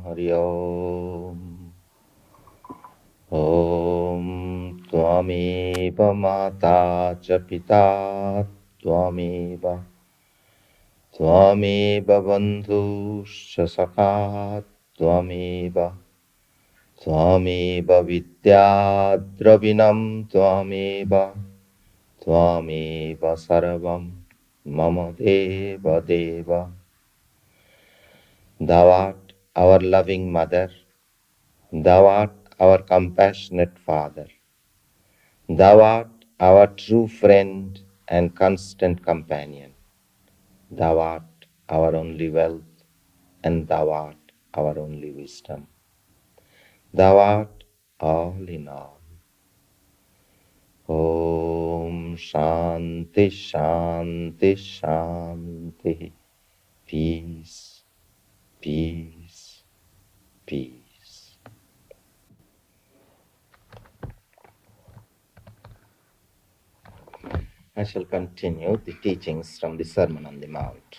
Hari Om. Om Tvameva Mata Cha Pita Tvameva Tvameva Bandhuscha Sakha Tvameva Tvameva Vidya Dravinam Tvameva Tvameva Sarvam Mama Deva Deva. Thou art our loving mother, thou art our compassionate father, thou art our true friend and constant companion, thou art our only wealth, and thou art our only wisdom. Thou art all in all. Om Shanti Shanti Shanti. Peace, peace, peace. I shall continue the teachings from the Sermon on the Mount.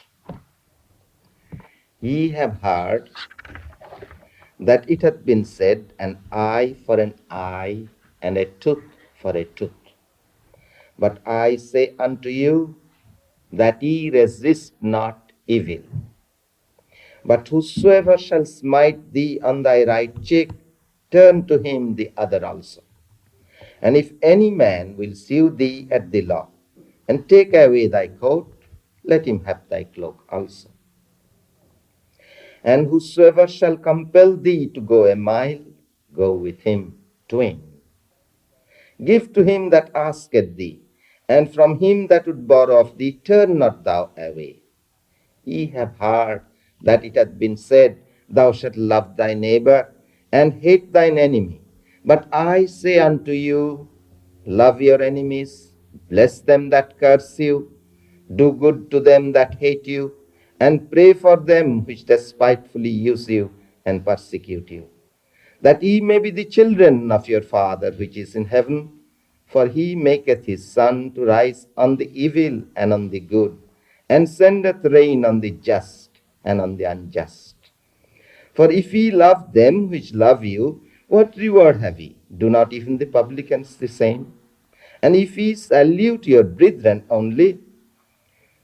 Ye have heard that it hath been said, an eye for an eye, and a tooth for a tooth. But I say unto you, that ye resist not evil. But whosoever shall smite thee on thy right cheek, turn to him the other also. And if any man will sue thee at the law, and take away thy coat, let him have thy cloak also. And whosoever shall compel thee to go a mile, go with him twain. Give to him that asketh thee, and from him that would borrow of thee, turn not thou away. Ye have heard that it hath been said, thou shalt love thy neighbor, and hate thine enemy. But I say unto you, love your enemies, bless them that curse you, do good to them that hate you, and pray for them which despitefully use you and persecute you, that ye may be the children of your Father which is in heaven. For he maketh his sun to rise on the evil and on the good, and sendeth rain on the just and on the unjust. For if ye love them which love you, what reward have ye? Do not even the publicans the same? And if ye salute your brethren only,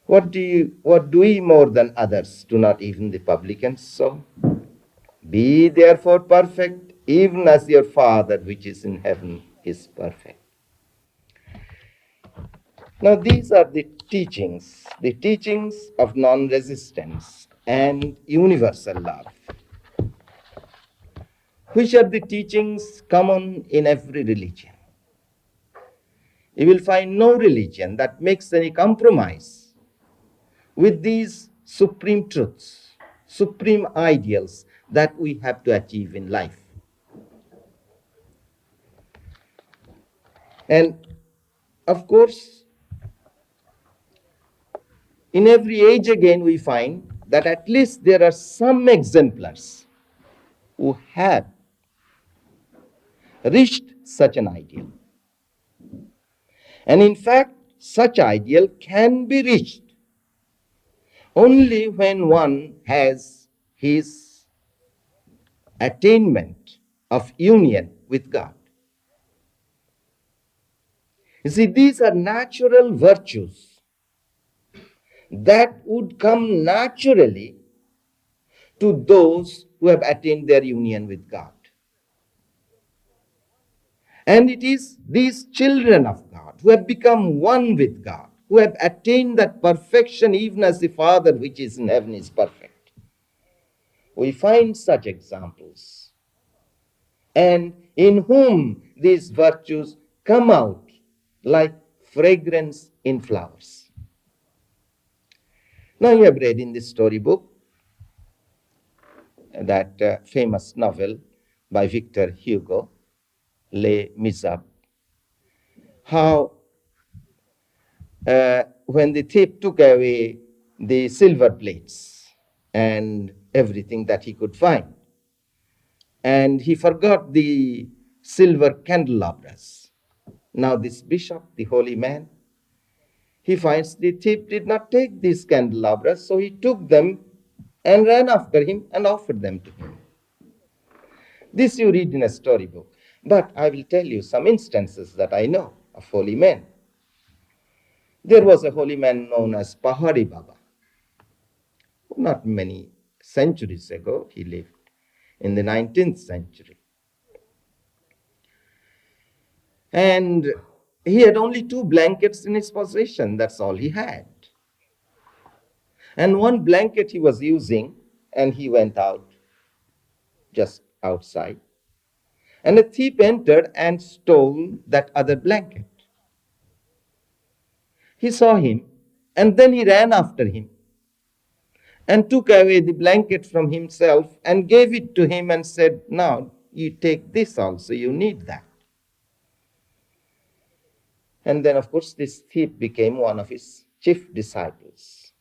what do ye more than others? Do not even the publicans so? Be therefore perfect, even as your Father which is in heaven is perfect. Now these are the teachings of non-resistance and universal love, which are the teachings common in every religion. You will find no religion that makes any compromise with these supreme truths, supreme ideals that we have to achieve in life. And of course, in every age again we find that at least there are some exemplars who have reached such an ideal. And in fact, such ideal can be reached only when one has his attainment of union with God. You see, these are natural virtues that would come naturally to those who have attained their union with God. And it is these children of God who have become one with God, who have attained that perfection even as the Father which is in heaven is perfect. We find such examples, and in whom these virtues come out like fragrance in flowers. Now you have read in this storybook that famous novel by Victor Hugo, Les Miserables, how when the thief took away the silver plates and everything that he could find, and he forgot the silver candelabras. Now this bishop, the holy man, he finds the thief did not take these candelabras, so he took them and ran after him and offered them to him. This you read in a storybook. But I will tell you some instances that I know of holy men. There was a holy man known as Pahari Baba. Not many centuries ago, he lived in the 19th century. And he had only 2 blankets in his possession. That's all he had. And one blanket he was using, and he went out, just outside. And a thief entered and stole that other blanket. He saw him, and then he ran after him and took away the blanket from himself and gave it to him and said, "Now you take this also, you need that." And then, of course, this thief became one of his chief disciples.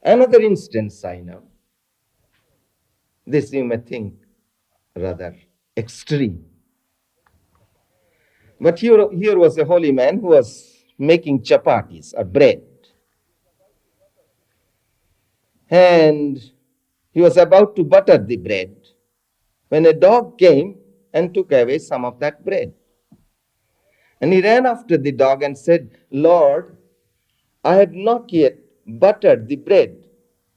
Another instance I know, this you may think rather extreme. But here was a holy man who was making chapatis or bread. And he was about to butter the bread when a dog came and took away some of that bread. And he ran after the dog and said, "Lord, I have not yet buttered the bread.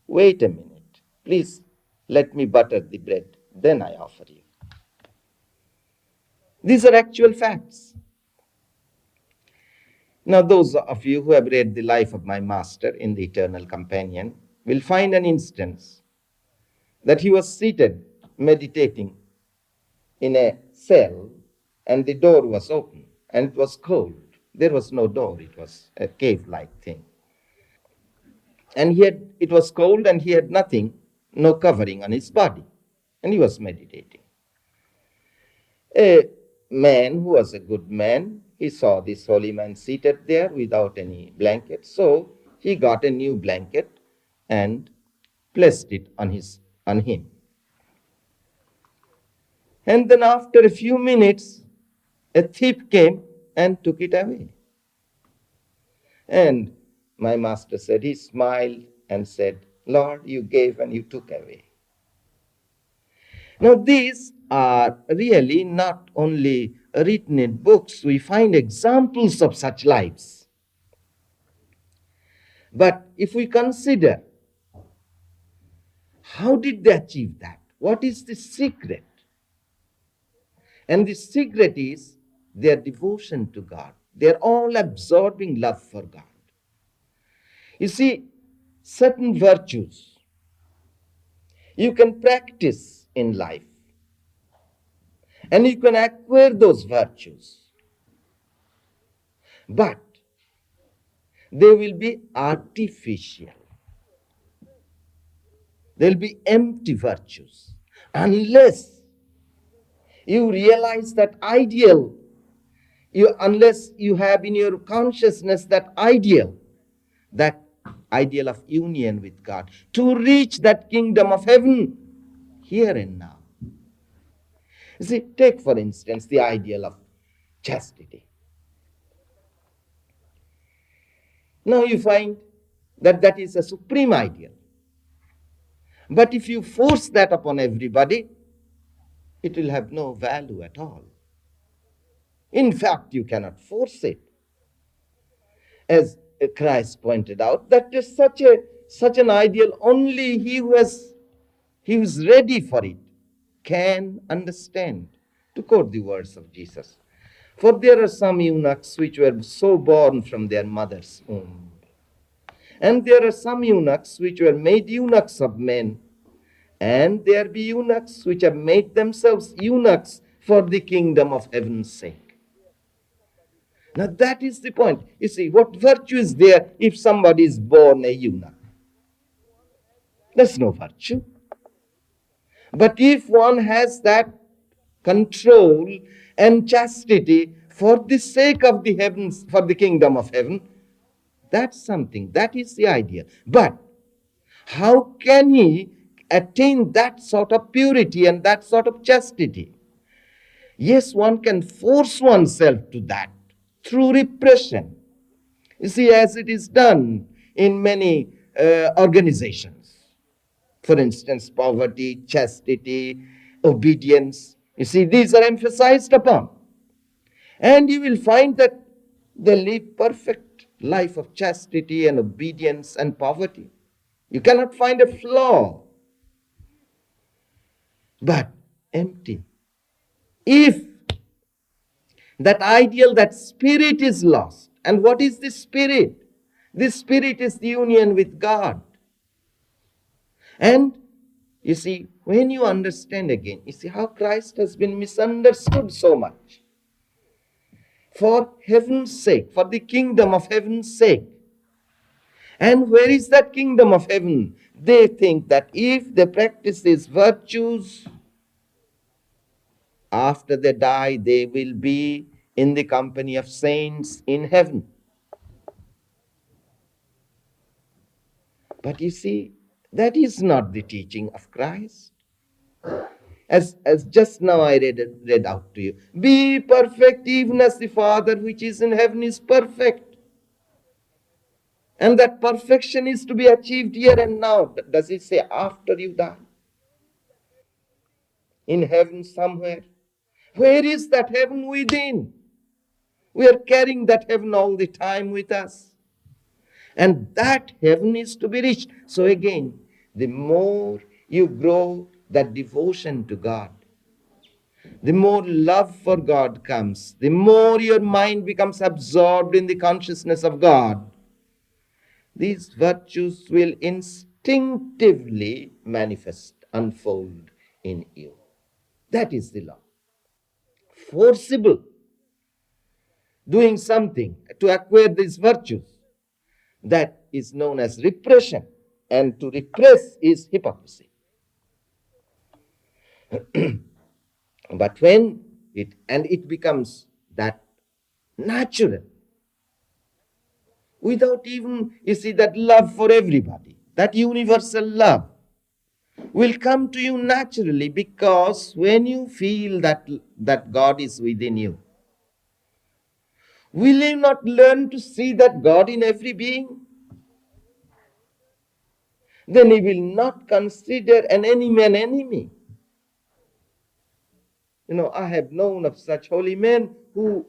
Wait a minute. Please let me butter the bread. Then I offer you." These are actual facts. Now, those of you who have read the life of my master in the Eternal Companion will find an instance that he was seated meditating in a cell and the door was open and it was cold. There was no door, it was a cave-like thing. And it was cold and he had nothing, no covering on his body. And he was meditating. A man who was a good man, he saw this holy man seated there without any blanket. So he got a new blanket and placed it on him. And then after a few minutes, a thief came and took it away. And my master said, he smiled and said, "Lord, you gave and you took away." Now, these are really not only written in books, we find examples of such lives. But if we consider, how did they achieve that? What is the secret? And the secret is their devotion to God, their all-absorbing love for God. You see, certain virtues you can practice in life, and you can acquire those virtues, but they will be artificial. They'll be empty virtues unless you realize that ideal, unless you have in your consciousness that ideal of union with God, to reach that kingdom of heaven here and now. You see, take for instance the ideal of chastity. Now you find that is a supreme ideal. But if you force that upon everybody, it will have no value at all. In fact, you cannot force it. As Christ pointed out, that is such an ideal, only he who is ready for it can understand. To quote the words of Jesus, "For there are some eunuchs which were so born from their mother's womb, and there are some eunuchs which were made eunuchs of men, and there be eunuchs which have made themselves eunuchs for the kingdom of heaven's sake." Now that is the point. You see, what virtue is there if somebody is born a eunuch? There's no virtue. But if one has that control and chastity for the sake of the heavens, for the kingdom of heaven, that's something. That is the idea. But how can he attain that sort of purity and that sort of chastity? Yes, one can force oneself to that through repression. You see, as it is done in many organizations. For instance, poverty, chastity, obedience. You see, these are emphasized upon. And you will find that they live perfect life of chastity and obedience and poverty. You cannot find a flaw, but empty. If that ideal, that spirit is lost, and what is this spirit? This spirit is the union with God. And you see, when you understand again, you see how Christ has been misunderstood so much. For heaven's sake, for the kingdom of heaven's sake. And where is that kingdom of heaven? They think that if they practice these virtues, after they die, they will be in the company of saints in heaven. But you see, that is not the teaching of Christ. As just now I read out to you. Be perfect even as the Father which is in heaven is perfect. And that perfection is to be achieved here and now. Does it say after you die? In heaven somewhere. Where is that heaven within? We are carrying that heaven all the time with us. And that heaven is to be reached. So again, the more you grow that devotion to God, the more love for God comes, the more your mind becomes absorbed in the consciousness of God. These virtues will instinctively manifest, unfold in you. That is the law. Forcible doing something to acquire these virtues, that is known as repression. And to repress is hypocrisy. But when it becomes that natural, without even, you see, that love for everybody, that universal love will come to you naturally, because when you feel that God is within you, will you not learn to see that God in every being? Then he will not consider an enemy an enemy. You know, I have known of such holy men who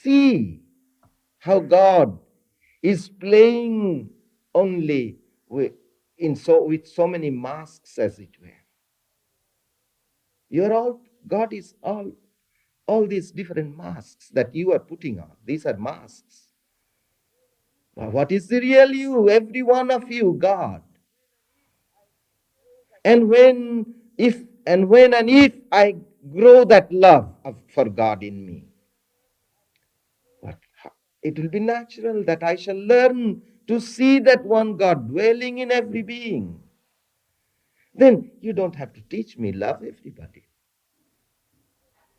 see how God is playing only with so many masks, as it were. God is all these different masks that you are putting on. These are masks. Now, what is the real you? Every one of you, God. And when and if I grow that love for God in me, it will be natural that I shall learn to see that one God dwelling in every being. Then you don't have to teach me, love everybody.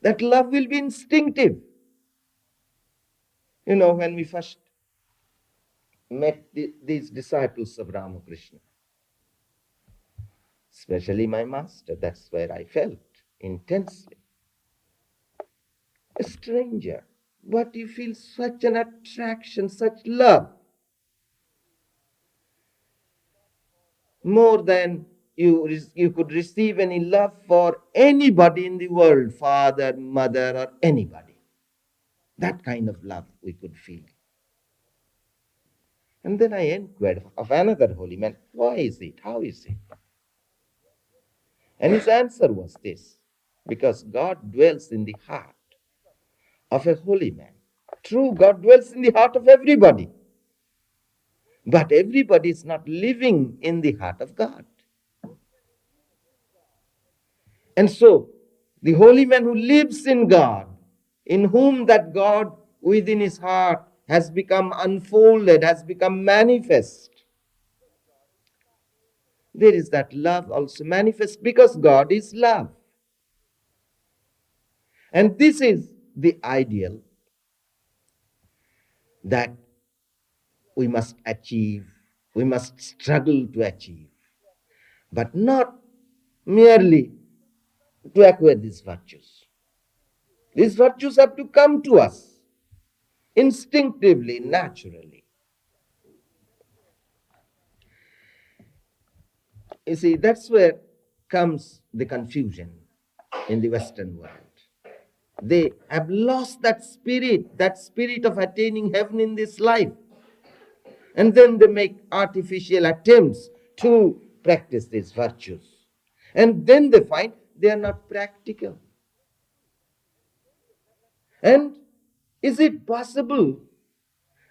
That love will be instinctive. You know, when we first met these disciples of Ramakrishna, especially my master, that's where I felt intensely. A stranger, but you feel such an attraction, such love, more than you could receive any love for anybody in the world, father, mother, or anybody. That kind of love we could feel. And then I inquired of another holy man, why is it? How is it? And his answer was this: because God dwells in the heart of a holy man. True, God dwells in the heart of everybody. But everybody is not living in the heart of God. And so, the holy man who lives in God, in whom that God within his heart has become unfolded, has become manifest, there is that love also manifest, because God is love. And this is the ideal that we must achieve, we must struggle to achieve, but not merely to acquire these virtues. These virtues have to come to us instinctively, naturally. You see, that's where comes the confusion in the Western world. They have lost that spirit of attaining heaven in this life. And then they make artificial attempts to practice these virtues. And then they find they are not practical. And is it possible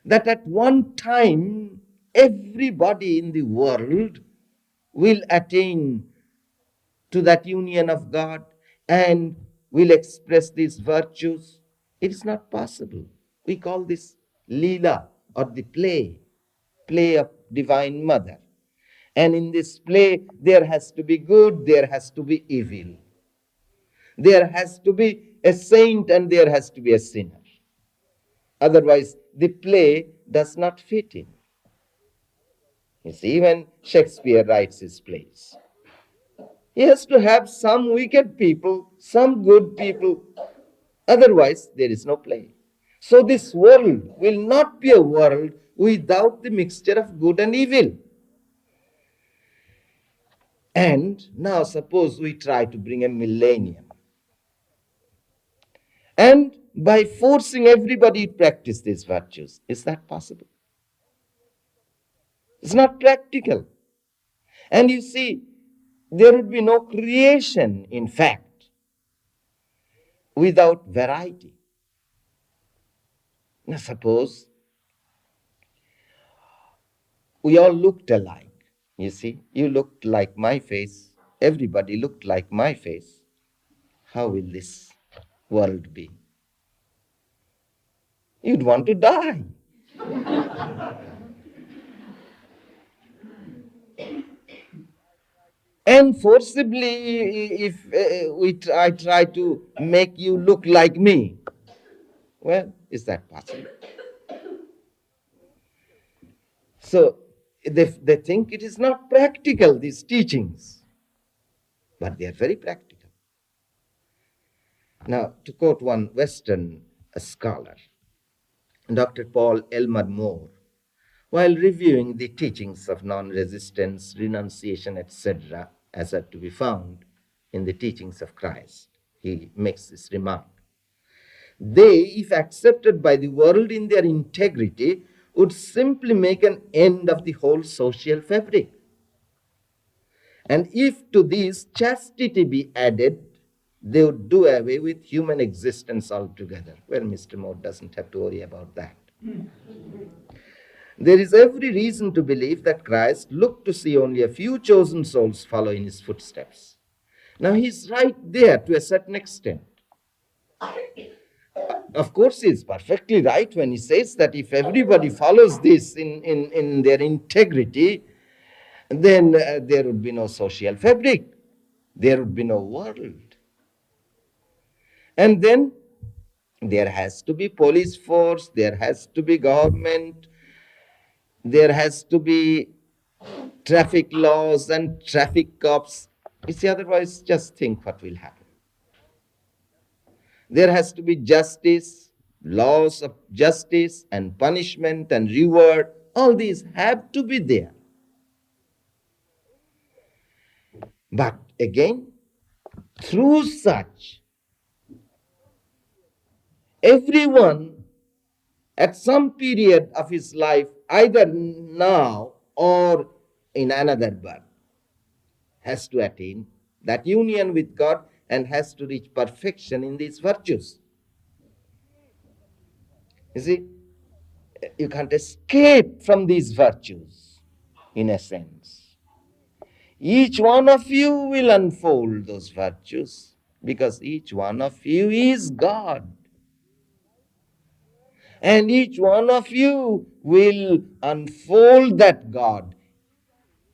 that at one time everybody in the world will attain to that union of God and will express these virtues? It is not possible. We call this Leela, or the play of Divine Mother. And in this play, there has to be good, there has to be evil. There has to be a saint and there has to be a sinner. Otherwise, the play does not fit in. You see, when Shakespeare writes his plays, he has to have some wicked people, some good people. Otherwise, there is no play. So this world will not be a world without the mixture of good and evil. And now suppose we try to bring a millennium. And by forcing everybody to practice these virtues, is that possible? It's not practical. And you see, there would be no creation, in fact, without variety. Now suppose we all looked alike. You see, you looked like my face, everybody looked like my face. How will this world be? You'd want to die. And forcibly, if I try to make you look like me, well, is that possible? So they think it is not practical, these teachings, but they are very practical. Now, to quote one Western scholar, Dr. Paul Elmer Moore, while reviewing the teachings of non-resistance, renunciation, etc., as are to be found in the teachings of Christ, he makes this remark. They, if accepted by the world in their integrity, would simply make an end of the whole social fabric. And if to this chastity be added, they would do away with human existence altogether. Well, Mr. Moore doesn't have to worry about that. There is every reason to believe that Christ looked to see only a few chosen souls follow in his footsteps. Now, he's right there to a certain extent. Of course, he's perfectly right when he says that if everybody follows this in their integrity, then there would be no social fabric. There would be no world. And then there has to be police force, there has to be government, there has to be traffic laws and traffic cops. You see, otherwise, just think what will happen. There has to be justice, laws of justice and punishment and reward. All these have to be there. But again, through such, everyone at some period of his life, either now or in another birth, has to attain that union with God and has to reach perfection in these virtues. You see, you can't escape from these virtues, in a sense. Each one of you will unfold those virtues because each one of you is God. And each one of you will unfold that God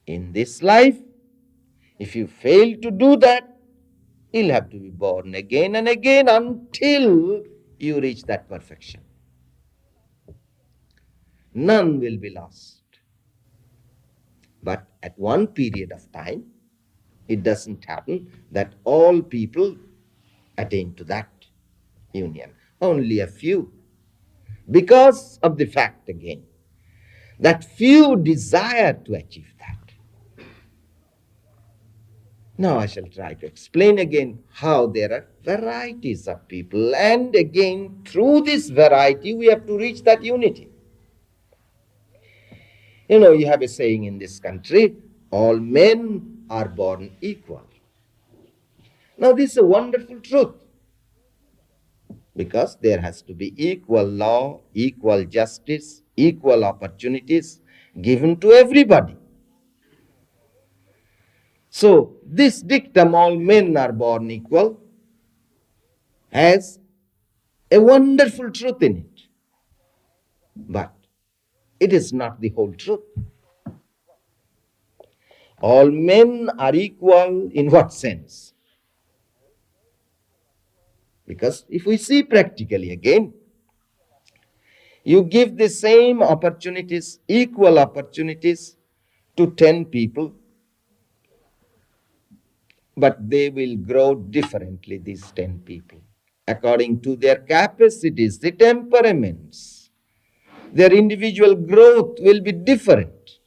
in this life. If you fail to do that, you'll have to be born again and again until you reach that perfection. None will be lost. But at one period of time, it doesn't happen that all people attain to that union. Only a few. Because of the fact again, that few desire to achieve that. Now I shall try to explain again how there are varieties of people, and again through this variety we have to reach that unity. You know, you have a saying in this country, all men are born equal. Now this is a wonderful truth, because there has to be equal law, equal justice, equal opportunities given to everybody. So this dictum, all men are born equal, has a wonderful truth in it. But it is not the whole truth. All men are equal in what sense? Because if we see practically again, you give the same opportunities, equal opportunities to 10 people, but they will grow differently, these 10 people, according to their capacities, the temperaments. Their individual growth will be different.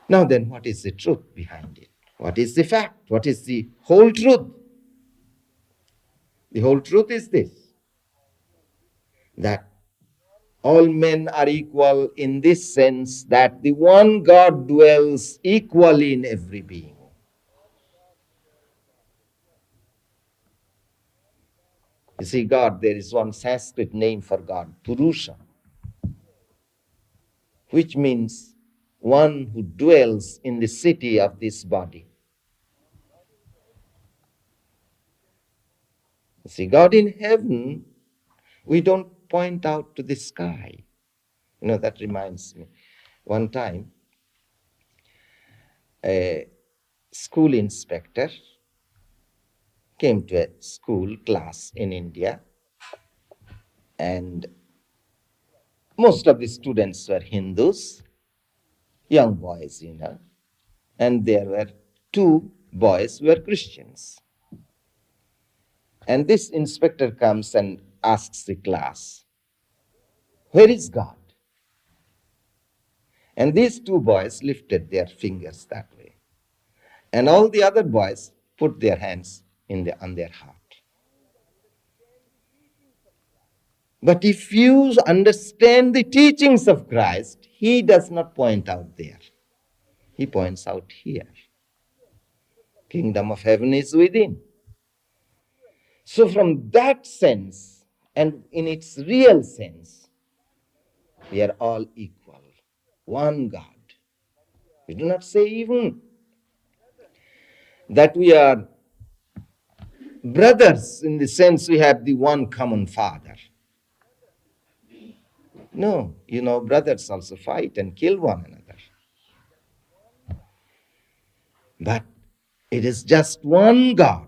Now then, what is the truth behind it? What is the fact? What is the whole truth? The whole truth is this, that all men are equal in this sense, that the one God dwells equally in every being. You see, God, there is one Sanskrit name for God, Purusha, which means one who dwells in the city of this body. You see, God in heaven, we don't point out to the sky. You know, that reminds me. One time, a school inspector came to a school class in India, and most of the students were Hindus, young boys, you know, and there were 2 boys who were Christians. And this inspector comes and asks the class, "Where is God?" And these 2 boys lifted their fingers that way. And all the other boys put their hands on their heart. But if you understand the teachings of Christ, he does not point out there. He points out here. Kingdom of heaven is within. So from that sense, and in its real sense, we are all equal. One God. We do not say even that we are brothers in the sense we have the one common Father. No, you know, brothers also fight and kill one another. But it is just one God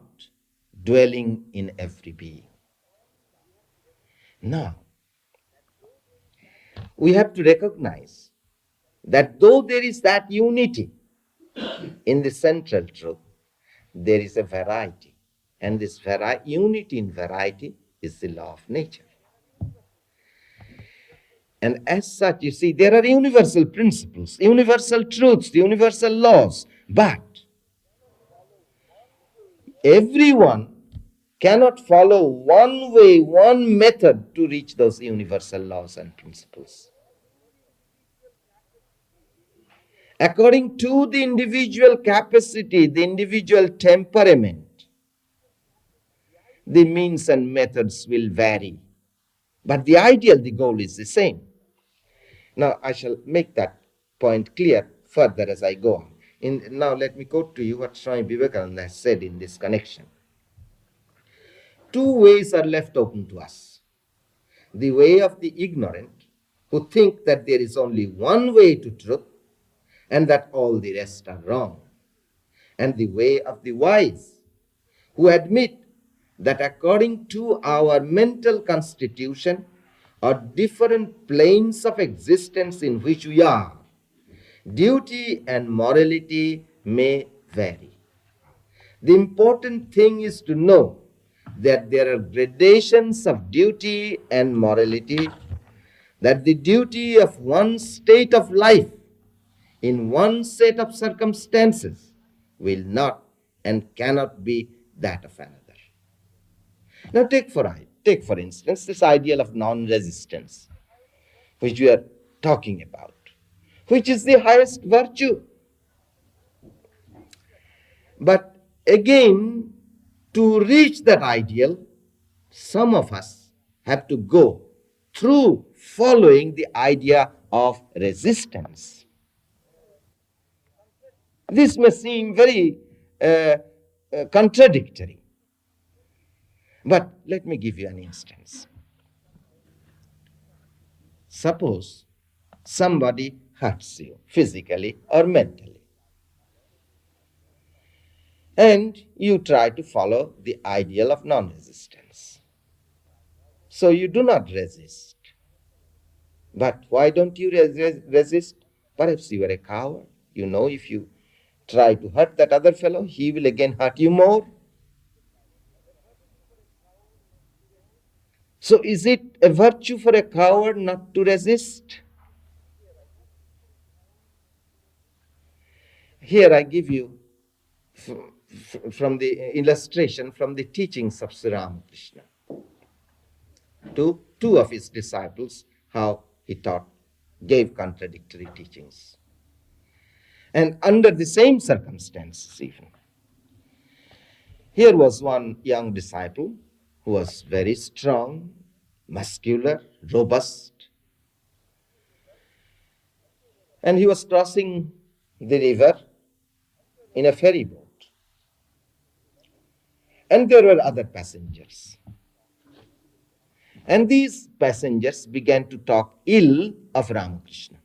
dwelling in every being. Now, we have to recognize that though there is that unity in the central truth, there is a variety. And this unity in variety is the law of nature. And as such, you see, there are universal principles, universal truths, universal laws, but everyone cannot follow one way, one method to reach those universal laws and principles. According to the individual capacity, the individual temperament, the means and methods will vary. But the ideal, the goal is the same. Now, I shall make that point clear further as I go on. Now, let me quote to you what Swami Vivekananda has said in this connection. 2 ways are left open to us. The way of the ignorant, who think that there is only one way to truth and that all the rest are wrong. And the way of the wise, who admit that according to our mental constitution or different planes of existence in which we are, duty and morality may vary. The important thing is to know that there are gradations of duty and morality, that the duty of one state of life in one set of circumstances will not and cannot be that of another. Now take for instance this ideal of non-resistance, which we are talking about, which is the highest virtue. But again, to reach that ideal, some of us have to go through following the idea of resistance. This may seem very contradictory, but let me give you an instance. Suppose somebody hurts you physically or mentally, and you try to follow the ideal of non-resistance. So you do not resist. But why don't you resist? Perhaps you are a coward. You know, if you try to hurt that other fellow, he will again hurt you more. So is it a virtue for a coward not to resist? Here I give you from the illustration from the teachings of Sri Ramakrishna to two of his disciples, how he gave contradictory teachings. And under the same circumstances even. Here was one young disciple who was very strong, muscular, robust. And he was crossing the river in a ferry boat. And there were other passengers. And these passengers began to talk ill of Ramakrishna.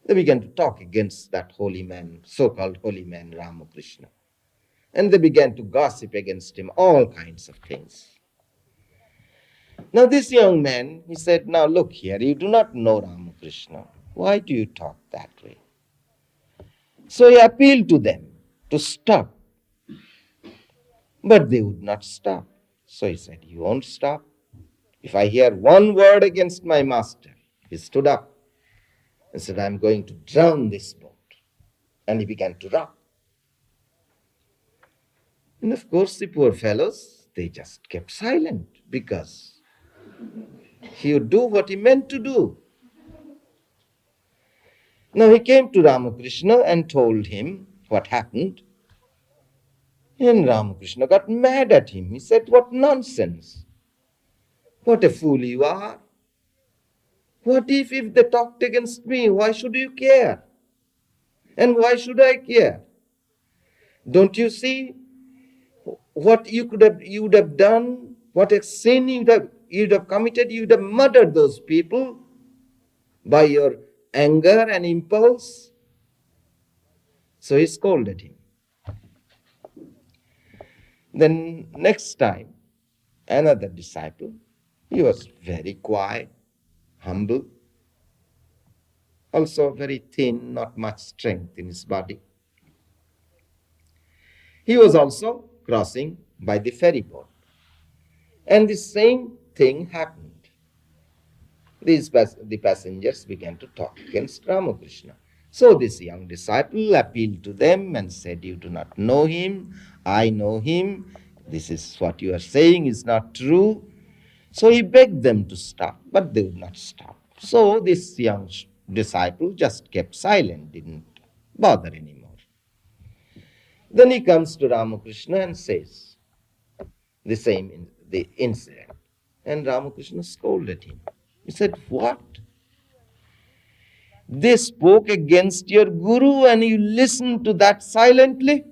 They began to talk against that holy man, so-called holy man Ramakrishna. And they began to gossip against him, all kinds of things. Now this young man, he said, now look here, you do not know Ramakrishna. Why do you talk that way? So he appealed to them to stop. But they would not stop. So he said, you won't stop? If I hear one word against my master, he stood up and said, I'm going to drown this boat. And he began to rock. And of course, the poor fellows, they just kept silent because he would do what he meant to do. Now he came to Ramakrishna and told him what happened. And Ramakrishna got mad at him. He said, what nonsense. What a fool you are. What if they talked against me? Why should you care? And why should I care? Don't you see what you would have done? What a sin you'd have committed? You'd have murdered those people by your anger and impulse. So he scolded him. Then next time, another disciple, he was very quiet, humble, also very thin, not much strength in his body. He was also crossing by the ferry boat. And the same thing happened. The passengers began to talk against Ramakrishna. So this young disciple appealed to them and said, you do not know him, I know him, this is what you are saying is not true. So he begged them to stop, but they would not stop. So this young disciple just kept silent, didn't bother anymore. Then he comes to Ramakrishna and says the incident. And Ramakrishna scolded him. He said, what? They spoke against your guru and you listened to that silently?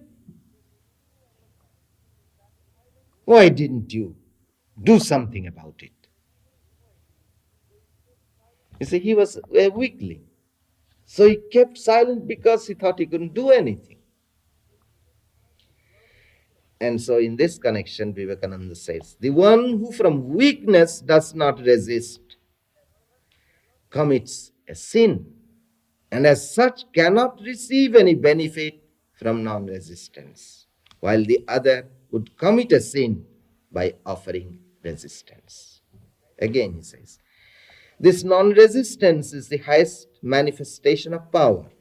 Why didn't you do something about it? You see, he was a weakling. So he kept silent because he thought he couldn't do anything. And so in this connection, Vivekananda says, the one who from weakness does not resist commits a sin, and as such cannot receive any benefit from non-resistance, while the other would commit a sin by offering resistance. Again he says, this non-resistance is the highest manifestation of power.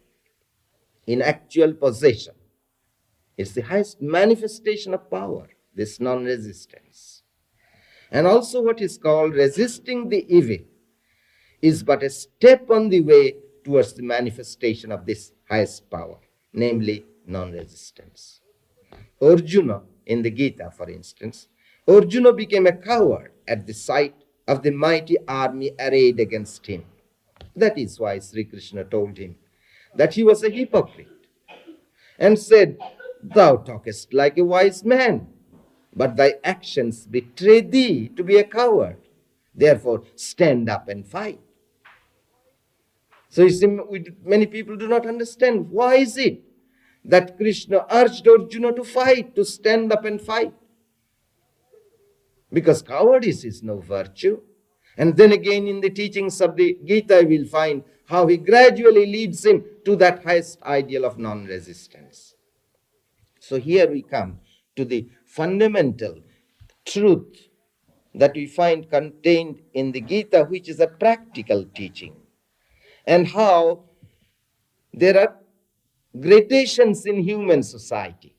in actual possession. It's the highest manifestation of power, this non-resistance. And also what is called resisting the evil is but a step on the way towards the manifestation of this highest power, namely non-resistance. Arjuna, in the Gita, for instance, Arjuna became a coward at the sight of the mighty army arrayed against him. That is why Sri Krishna told him that he was a hypocrite and said, "Thou talkest like a wise man, but thy actions betray thee to be a coward. Therefore, stand up and fight." So you see, many people do not understand why is it that Krishna urged Arjuna to fight, to stand up and fight. Because cowardice is no virtue. And then again in the teachings of the Gita, we will find how he gradually leads him to that highest ideal of non-resistance. So here we come to the fundamental truth that we find contained in the Gita, which is a practical teaching, and how there are gradations in human society.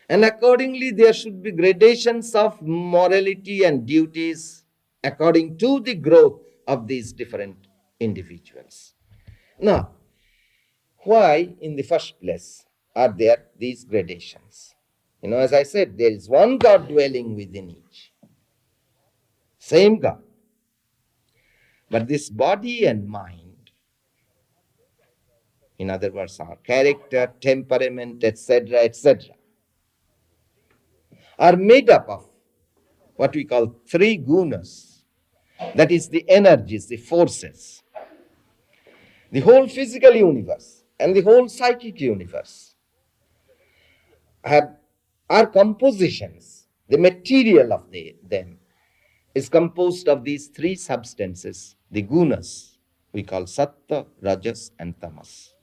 And accordingly, there should be gradations of morality and duties according to the growth of these different individuals. Now, why in the first place are there these gradations? As I said, there is one God dwelling within each. Same God. But this body and mind, in other words, our character, temperament, etc., are made up of what we call three gunas. That is the energies, the forces. The whole physical universe and the whole psychic universe are compositions. The material of them is composed of these three substances, the gunas, we call sattva, rajas, and tamas.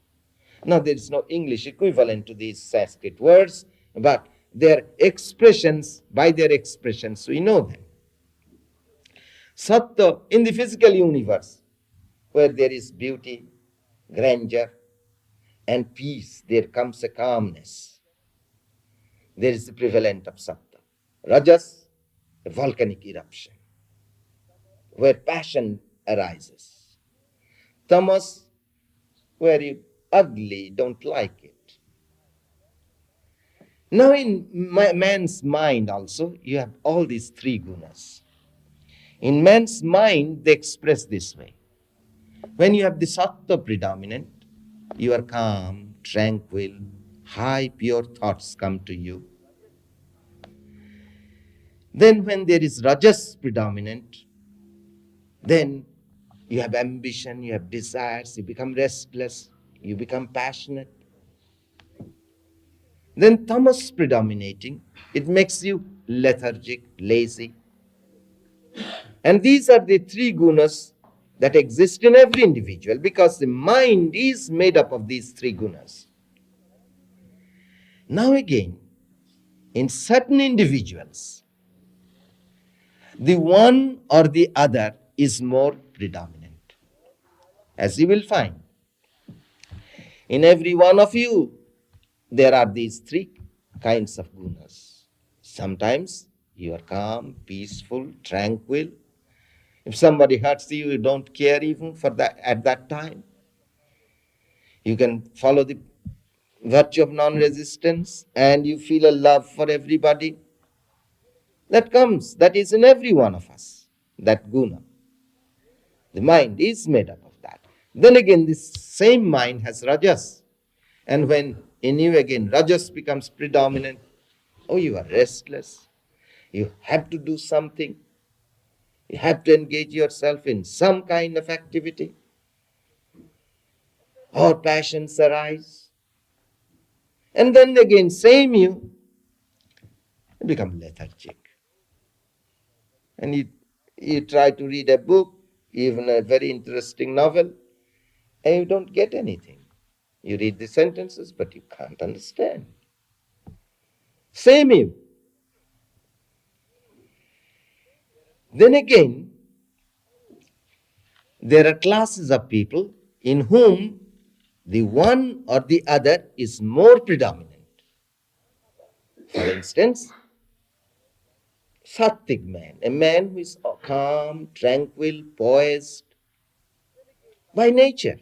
Now, there is no English equivalent to these Sanskrit words, but their expressions, by their expressions, we know them. Sattva, in the physical universe, where there is beauty, grandeur, and peace, there comes a calmness. There is the prevalent of sattva. Rajas, a volcanic eruption, where passion arises. Tamas, where you ugly, don't like it. Now in man's mind also, you have all these three gunas. In man's mind, they express this way. When you have the sattva predominant, you are calm, tranquil, high, pure thoughts come to you. Then when there is rajas predominant, then you have ambition, you have desires, you become restless, you become passionate. Then tamas predominating, it makes you lethargic, lazy. And these are the three gunas that exist in every individual, because the mind is made up of these three gunas. Now again, in certain individuals, the one or the other is more predominant. As you will find, in every one of you, there are these three kinds of gunas. Sometimes you are calm, peaceful, tranquil. If somebody hurts you, you don't care even for that at that time. You can follow the virtue of non-resistance and you feel a love for everybody. That is in every one of us, that guna. The mind is made up of that. Then again, this same mind has rajas. And when in you again rajas becomes predominant, you are restless. You have to do something. You have to engage yourself in some kind of activity. Or passions arise. And then again, same you become lethargic. And you try to read a book, even a very interesting novel, and you don't get anything. You read the sentences, but you can't understand. Same you. Then again, there are classes of people in whom the one or the other is more predominant. For instance, Sattvic man, a man who is calm, tranquil, poised by nature.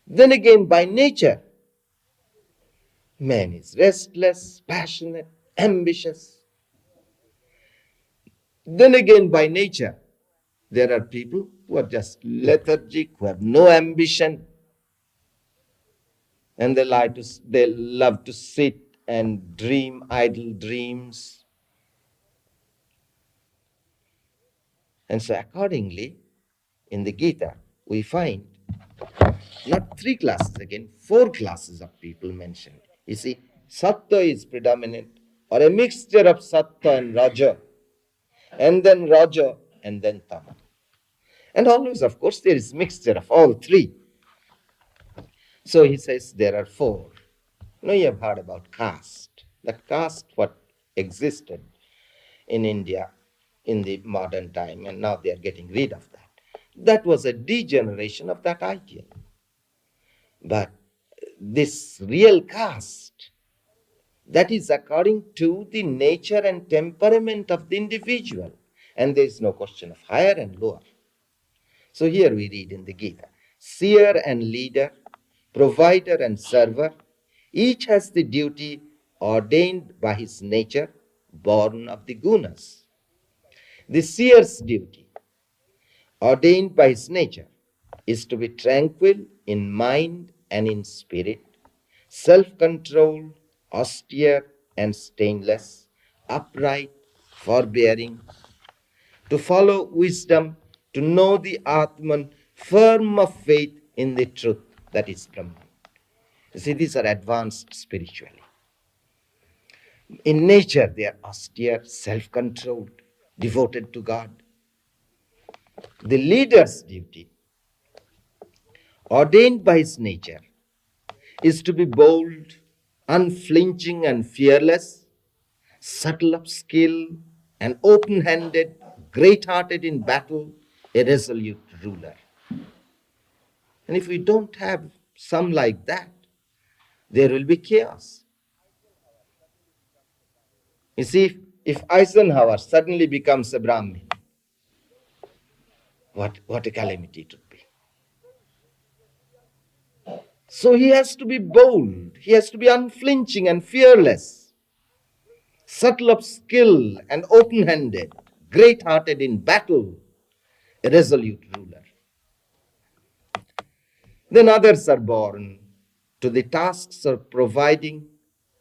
Then again, by nature, man is restless, passionate, ambitious. Then again, by nature, there are people who are just lethargic, who have no ambition, and they love to sit and dream idle dreams. And so accordingly, in the Gita, we find not three classes again, four classes of people mentioned. You see, Sattva is predominant, or a mixture of Sattva and Raja, and then Raja, and then Tama. And always, of course, there is mixture of all three. So he says there are four. Now you have heard about caste. That caste, what existed in India in the modern time, and now they are getting rid of that. That was a degeneration of that idea. But this real caste, that is according to the nature and temperament of the individual. And there is no question of higher and lower. So here we read in the Gita, seer and leader, provider and server, each has the duty ordained by his nature, born of the gunas. The seer's duty, ordained by his nature, is to be tranquil in mind and in spirit, self-controlled, austere and stainless, upright, forbearing, to follow wisdom, to know the Atman, firm of faith in the truth that is Brahman. You see, these are advanced spiritually. In nature, they are austere, self-controlled, devoted to God. The leader's duty, ordained by his nature, is to be bold, unflinching and fearless, subtle of skill and open-handed, great-hearted in battle, a resolute ruler. And if we don't have some like that, there will be chaos. You see, if Eisenhower suddenly becomes a Brahmin, what a calamity it would be. So he has to be bold, he has to be unflinching and fearless, subtle of skill and open-handed, great-hearted in battle, a resolute ruler. Then others are born to the tasks of providing.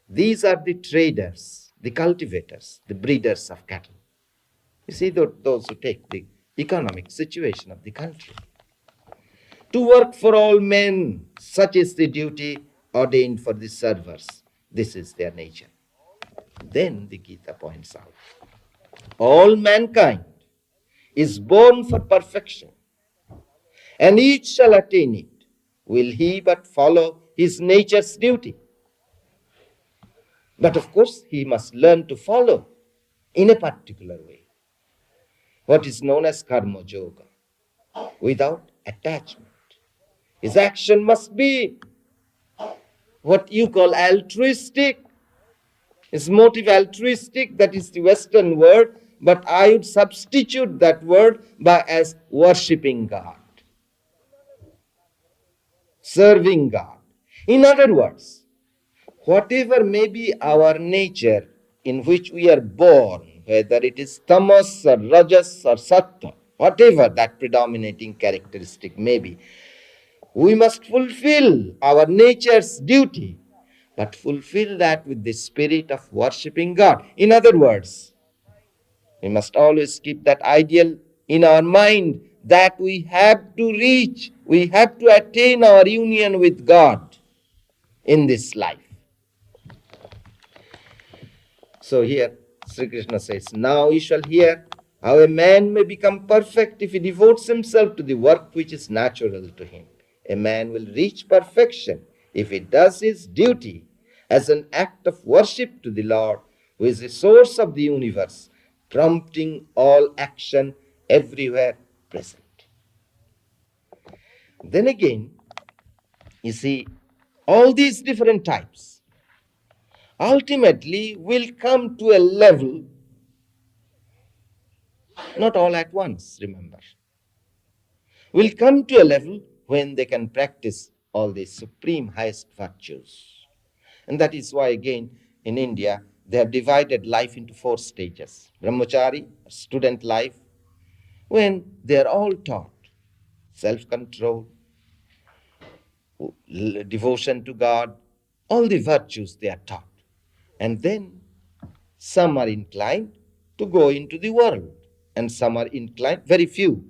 These are the traders, the cultivators, the breeders of cattle. You see, those who take the economic situation of the country. To work for all men, such is the duty ordained for the servers. This is their nature. Then the Gita points out, all mankind is born for perfection, and each shall attain it, will he but follow his nature's duty. But of course, he must learn to follow in a particular way, what is known as karma yoga, without attachment. His action must be what you call altruistic. His motive altruistic, that is the Western word, but I would substitute that word by as worshipping God, serving God. In other words, whatever may be our nature in which we are born, whether it is tamas or rajas or sattva, whatever that predominating characteristic may be, we must fulfill our nature's duty, but fulfill that with the spirit of worshipping God. In other words, we must always keep that ideal in our mind that we have to reach, we have to attain our union with God in this life. So here, Sri Krishna says, now you shall hear how a man may become perfect if he devotes himself to the work which is natural to him. A man will reach perfection if he does his duty as an act of worship to the Lord, who is the source of the universe, prompting all action everywhere present. Then again, You see, all these different types ultimately will come to a level, not all at once, remember, will come to a level when they can practice all these supreme highest virtues. And that is why, again, in India, they have divided life into 4 stages. Brahmachari, student life, when they are all taught self control, devotion to God, all the virtues they are taught. And then some are inclined to go into the world, and some are inclined, very few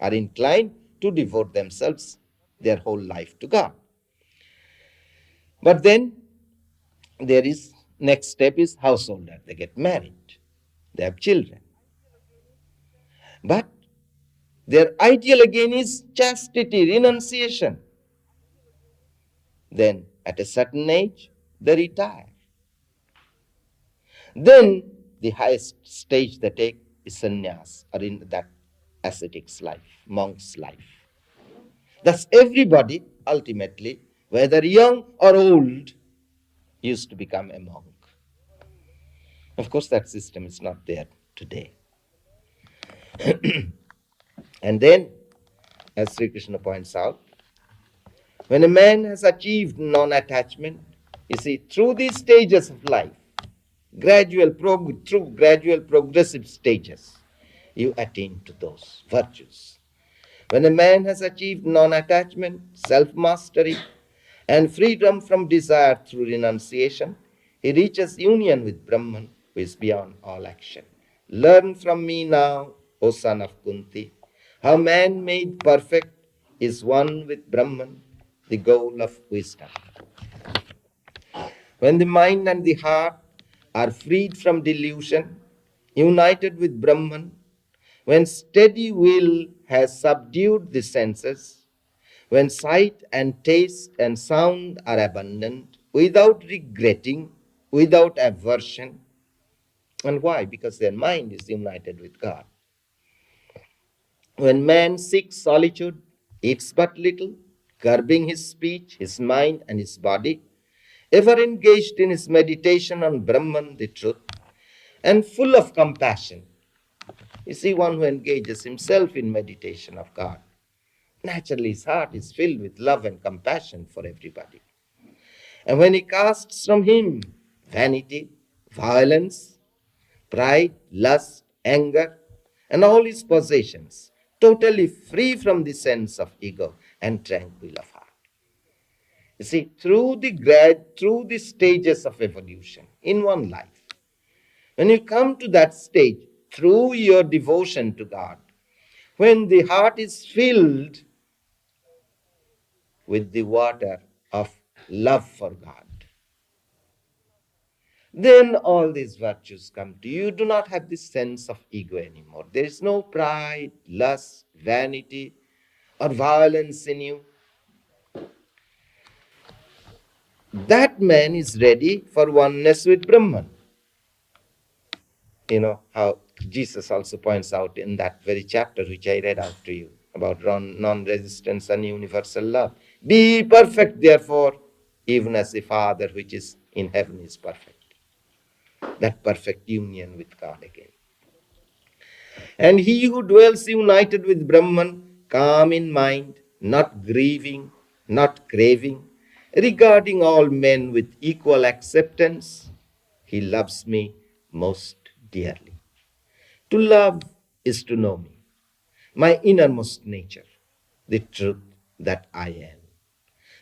are inclined to devote themselves their whole life to God. But then there is next step is householder. They get married, they have children. But their ideal again is chastity, renunciation. Then at a certain age, they retire. Then the highest stage they take is sannyas, or in that ascetic's life, monk's life. Thus everybody ultimately, whether young or old, used to become a monk. Of course, that system is not there today. And then, as Sri Krishna points out, when a man has achieved non-attachment, you see, through these stages of life, through gradual progressive stages, you attain to those virtues. When a man has achieved non-attachment, self-mastery, and freedom from desire through renunciation, he reaches union with Brahman, who is beyond all action. Learn from me now, O son of Kunti, how man made perfect is one with Brahman, the goal of wisdom. When the mind and the heart are freed from delusion, united with Brahman, when steady will has subdued the senses, when sight and taste and sound are abundant, without regretting, without aversion. And why? Because their mind is united with God. When man seeks solitude, eats but little, curbing his speech, his mind, and his body, ever engaged in his meditation on Brahman, the truth, and full of compassion. You see, one who engages himself in meditation of God, naturally his heart is filled with love and compassion for everybody. And when he casts from him vanity, violence, pride, lust, anger, and all his possessions, totally free from the sense of ego and tranquil of heart. You see, through the stages of evolution in one life, when you come to that stage, through your devotion to God, when the heart is filled with the water of love for God, then all these virtues come to you. You do not have this sense of ego anymore. There is no pride, lust, vanity, or violence in you. That man is ready for oneness with Brahman. You know how Jesus also points out in that very chapter which I read out to you about non-resistance and universal love. Be perfect, therefore, even as the Father which is in heaven is perfect. That perfect union with God again. And he who dwells united with Brahman, calm in mind, not grieving, not craving, regarding all men with equal acceptance, he loves me most dearly. To love is to know me, my innermost nature, the truth that I am.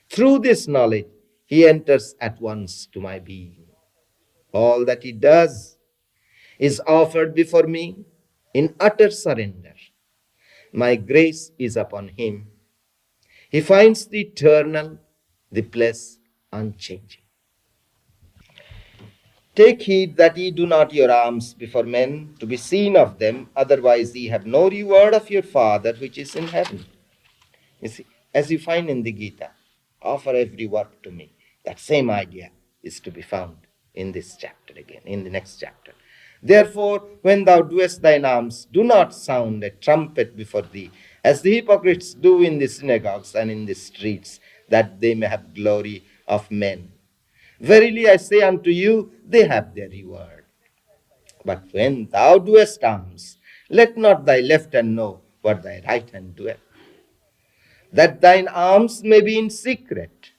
Through this knowledge, he enters at once to my being. All that he does is offered before me in utter surrender. My grace is upon him. He finds the eternal, the bliss unchanging. Take heed that ye do not your alms before men to be seen of them, otherwise ye have no reward of your Father which is in heaven. You see, as you find in the Gita, offer every work to me. That same idea is to be found in this chapter again, in the next chapter. Therefore, when thou doest thine alms, do not sound a trumpet before thee, as the hypocrites do in the synagogues and in the streets, that they may have glory of men. Verily I say unto you, they have their reward. But when thou doest alms, let not thy left hand know what thy right hand doeth, that thine alms may be in secret,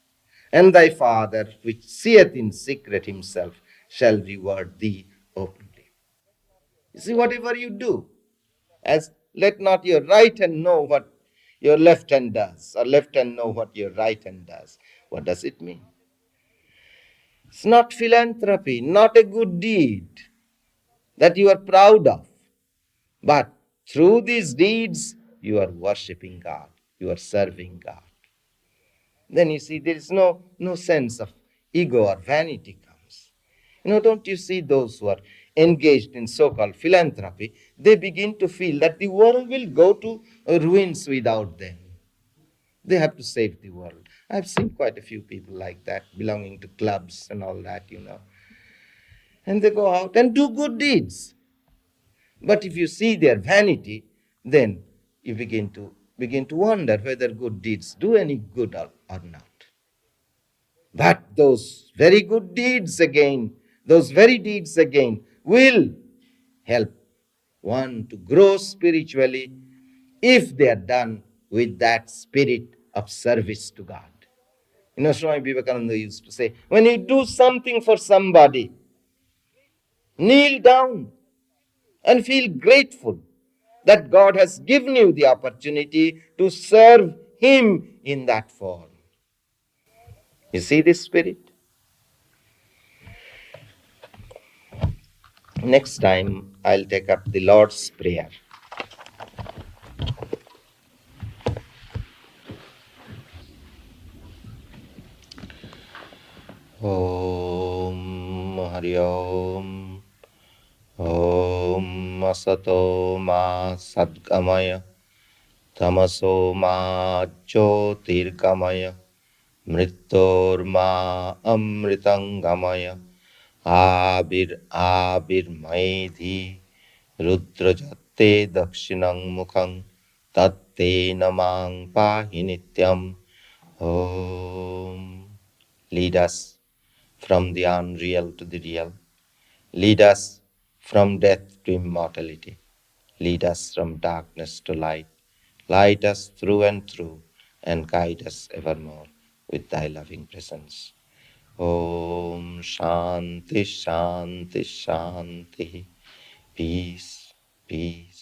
and thy Father, which seeth in secret himself, shall reward thee openly. You see, whatever you do, as let not your right hand know what your left hand does, or left hand know what your right hand does. What does it mean? It's not philanthropy, not a good deed that you are proud of, but through these deeds, you are worshipping God, you are serving God. Then you see there is no sense of ego or vanity comes. Don't you see those who are engaged in so-called philanthropy, they begin to feel that the world will go to ruins without them. They have to save the world. I've seen quite a few people like that, belonging to clubs and all that. And they go out and do good deeds. But if you see their vanity, then you begin to wonder whether good deeds do any good or not. But those very deeds again will help one to grow spiritually if they are done with that spirit of service to God. Swami Vivekananda used to say, when you do something for somebody, kneel down and feel grateful that God has given you the opportunity to serve Him in that form. You see this spirit? Next time, I'll take up the Lord's Prayer. Om Hari Om. Om Asato Ma Sadgamaya. Tamaso Ma Jyotirgamaya. Mrityorma Amritangamaya. Abir Maidhi. Rudrajatte Dakshinang Mukhang. Tatte Namang Pahi Nityam. Om. Lead us from the unreal to the real. Lead us from death to immortality. Lead us from darkness to light. Light us through and through and guide us evermore with thy loving presence. Om Shanti Shanti Shanti. Peace, peace.